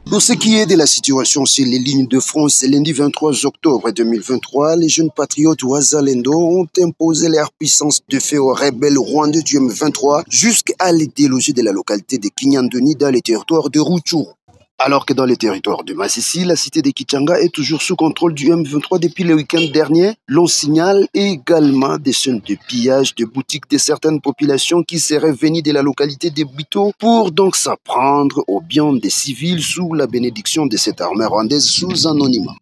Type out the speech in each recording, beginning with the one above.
Pour ce qui est de la situation sur les lignes de front, ce lundi 23 octobre 2023, les jeunes patriotes Wazalendo ont imposé leur puissance de fait aux rebelles rwandais du M23 jusqu'à les déloger de la localité de Kinyandoni dans les territoires de Rutshuru. Alors que dans les territoires de Masisi, la cité de Kichanga est toujours sous contrôle du M23 depuis le week-end dernier, l'on signale également des scènes de pillage de boutiques de certaines populations qui seraient venues de la localité de Bito pour donc s'apprendre aux biens des civils sous la bénédiction de cette armée rwandaise sous anonymat.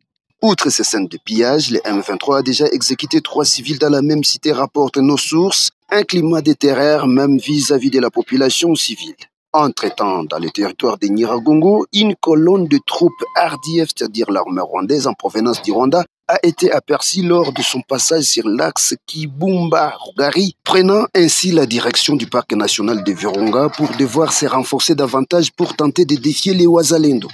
Outre ces scènes de pillage, le M23 a déjà exécuté 3 civils dans la même cité, rapportent nos sources, un climat de terreur même vis-à-vis de la population civile. Entre-temps, dans le territoire de Nyiragongo, une colonne de troupes RDF, c'est-à-dire l'armée rwandaise en provenance du Rwanda, a été aperçue lors de son passage sur l'axe Kibumba-Rugari, prenant ainsi la direction du parc national de Virunga pour devoir se renforcer davantage pour tenter de défier les Wazalendo.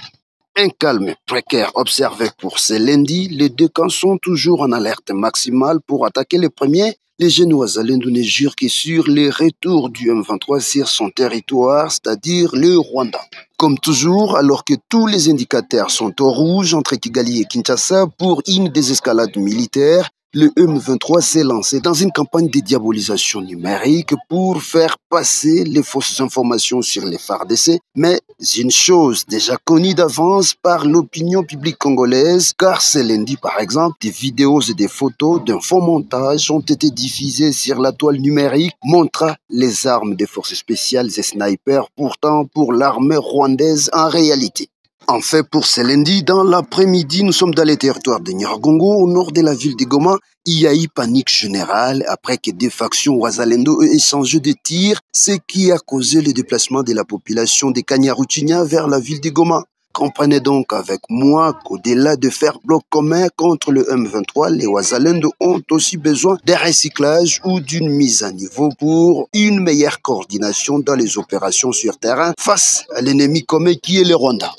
Un calme précaire observé pour ce lundi, les deux camps sont toujours en alerte maximale pour attaquer le premier. Les jeunes Wazalendo ne jurent que sur le retour du M23 sur son territoire, c'est-à-dire le Rwanda. Comme toujours, alors que tous les indicateurs sont au rouge entre Kigali et Kinshasa pour une désescalade militaire, le M23 s'est lancé dans une campagne de diabolisation numérique pour faire passer les fausses informations sur les FARDC, mais une chose déjà connue d'avance par l'opinion publique congolaise, car ce lundi par exemple, des vidéos et des photos d'un faux montage ont été diffusées sur la toile numérique montrant les armes des forces spéciales et snipers, pourtant pour l'armée rwandaise en réalité. En fait, pour ce lundi, dans l'après-midi, nous sommes dans les territoires de Nyiragongo, au nord de la ville de Goma. Il y a eu panique générale après que des factions Wazalendo aient échangé de tirs, ce qui a causé le déplacement de la population de Kanyaruchinya vers la ville de Goma. Comprenez donc avec moi qu'au-delà de faire bloc commun contre le M23, les Wazalendo ont aussi besoin d'un recyclage ou d'une mise à niveau pour une meilleure coordination dans les opérations sur terrain face à l'ennemi commun qui est le Rwanda.